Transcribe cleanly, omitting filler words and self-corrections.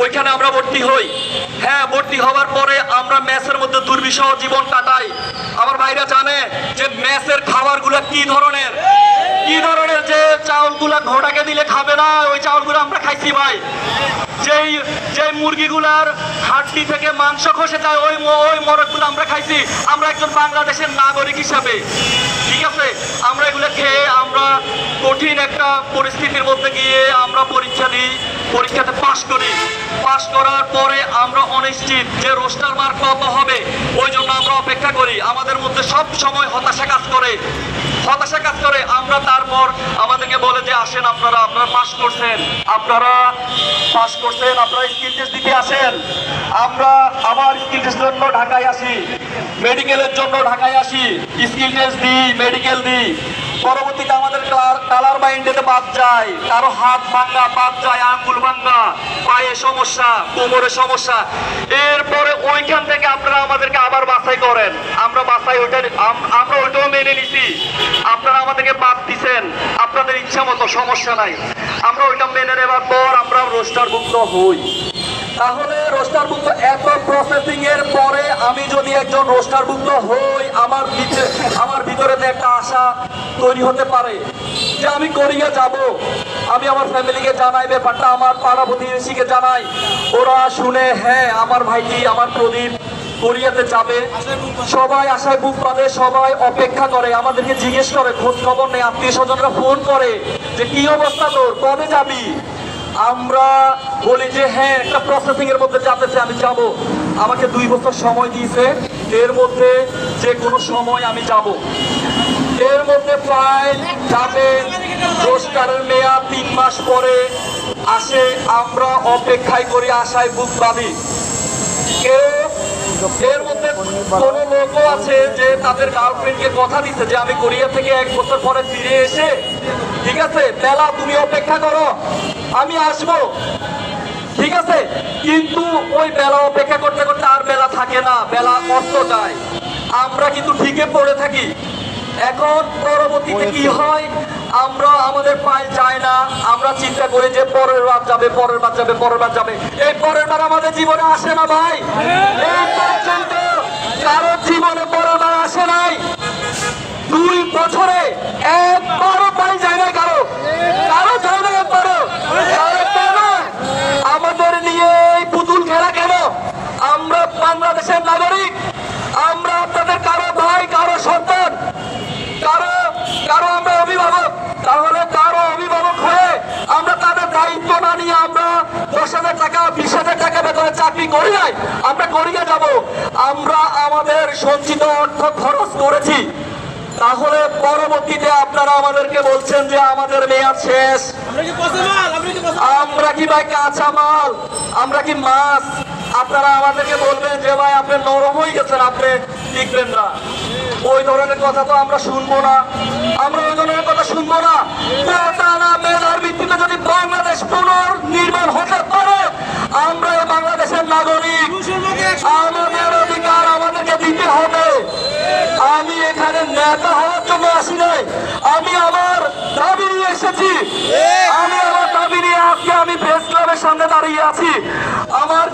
ওইখানে আমরা ভর্তি হই। হ্যাঁ, ভর্তি হওয়ার পরে আমরা মেসের মধ্যে দুর্বিষহ জীবন কাটাই। আমার ভাইরা জানে যে মেসের খাবারগুলো কি ধরনের, যে চাউলগুলা ঘোড়াকে দিলে খাবে না, ওই চাউলগুলো আমরা খাইছি ভাই। যেই মুরগিগুলার হাড্ডি থেকে মাংস খসে যায়, ওই মরকগুলো আমরা খাইছি। আমরা একজন বাংলাদেশের নাগরিক হিসাবে, ঠিক আছে, আমরা এগুলো খেয়ে আমরা কঠিন একটা পরিস্থিতির মধ্যে গিয়ে আমরা পরীক্ষা দিই, পরীক্ষাতে পাশ করি। পাশ করার পরে আমরা অনিশ্চিত যে রোস্টার মার্ক কত হবে, ওই জন্য আমরা অপেক্ষা করি। আমাদের মধ্যে সব সময় হতাশা কাজ করে। আমরা তারপর আমাদেরকে বলে যে আসেন, আপনারা পাশ করছেন, আপনারা স্কিল টেস্ট দিতে আসেন। আমরা আবার স্কিল টেস্টের জন্য ঢাকায় আসি, মেডিকেলের জন্য ঢাকায় আসি, স্কিল টেস্ট দিই, মেডিকেল দিই। পরবর্তীতে আমাদের কালার মাইন্ডেতে বাদ যায়, কারো হাত ভাঙা, বাদ যায়, আঙ্গুল ভাঙা, পায়ে সমস্যা, কোমরে সমস্যা। এরপরে ওইখান থেকে আপনারা আমাদেরকে আবার বাছাই করেন। আমরা ওইটাও মেনে নিছি। আপনারা আমাদেরকে বাদ দিচ্ছেন আপনাদের ইচ্ছা মতো, সমস্যা নাই। আমরা ওইটা মেনে নেওয়ার পর আমরা রোস্টারভুক্ত হই। তাহলে রোস্টারভুক্ত এত প্রসেসিং এর পরে আমি যদি একজন রোস্টারভুক্ত হই, আমার ভিতরে একটা আশা তৈরি হতে পারে যে আমি কোরিয়া যাব। আমি আমার ফ্যামিলিকে জানাই ব্যাপারটা, আমার পাড়া প্রতিবেশীকে জানাই। ওরা শুনে হ্যাঁ আমার ভাইটি, আমার প্রদীপ কোরিয়াতে যাবে। সবাই আশায় বুক বাঁধে, সবাই অপেক্ষা করে, আমাদেরকে জিজ্ঞেস করে, খোঁজ খবর নেই, আত্মীয় স্বজনরা ফোন করে যে কি অবস্থা তোর, কবে যাবি। আমরা বলি যে হ্যাঁ একটা প্রসেসিং এর মধ্যে যাতেছে, আমি যাব। আমাকে 2 বছর সময় দিয়েছে, এর মধ্যে যে কোনো সময় আমি যাব। এর মধ্যে প্রায় যাবেন, রোস্টারের মেয়াদ 3 মাস পরে আসে। আমরা অপেক্ষায় করি, আশায় বুক বাঁধি। এর মধ্যে কোনো লোকও আছে যে তাদের গার্লফ্রেন্ডকে কথা দিচ্ছে যে আমি কোরিয়া থেকে 1 বছর পরে ফিরে এসে, ঠিক আছে বেলা তুমি অপেক্ষা করো, আমি আসবো, ঠিক আছে। কিন্তু ওই বেলা অপেক্ষা করতে করতে আর বেলা থাকে না, বেলা অস্ত যায়। আমরা কিন্তু ঠিকই পড়ে থাকি। এখন পরবর্তীতে কি হয়, আমরা আমাদের পায়ে যায় না। আমরা চিন্তা করি যে পরের বার যাবে। এই পরের বার আমাদের জীবনে আসে না ভাই। এই পর্যন্ত কারো জীবনে পরের বার আসে নাই। 2 বছরে একবারও পাই যায় না, কারো যায় না একবারও। আমাদের নিয়ে এই পুতুল খেলা কেন? আমরা বাংলাদেশের নাগরিক, আমরা আপনাদের কারো ভাই, কারো সন্তান, কারো আমরা অভিভাবক। তাহলে কারো অভিভাবক হয়ে আমরা তাদের দায়িত্ব না নিয়ে আমরা 10,000 টাকা 20,000 টাকা বেতনে চাকরি করি নাই, আমরা কোরিয়া যাব। আমরা আমাদের সঞ্চিত অর্থ খরচ করেছি। তাহলে পরবর্তীতে আপনারা আমাদেরকে বলছেন যে আমাদের মেয়াদ শেষ। আমরা কি ভাই কাঁচা মাল? আমরা কি মাছ? আপনারা আমাদেরকে বলবেন যে ভাই আপনি নরম হয়ে গেছেন, আপনি টিকবেন না। ওই ধরনের কথা তো আমরা শুনবো না। মেধার ভিত্তিতে যদি বাংলাদেশ পুনর্নির্মাণ হতে পারে, আমরা বাংলাদেশের নাগরিক, আমাদের অধিকার আমাদেরকে দিতে হবে। আমি এখানে নেতা হওয়ার জন্য আসি নাই, আমি আমার দাবি নিয়ে এসেছি। আমি আমার দাবি নিয়ে আজকে আমি প্রেস ক্লাবের সামনে দাঁড়িয়ে আছি। আমার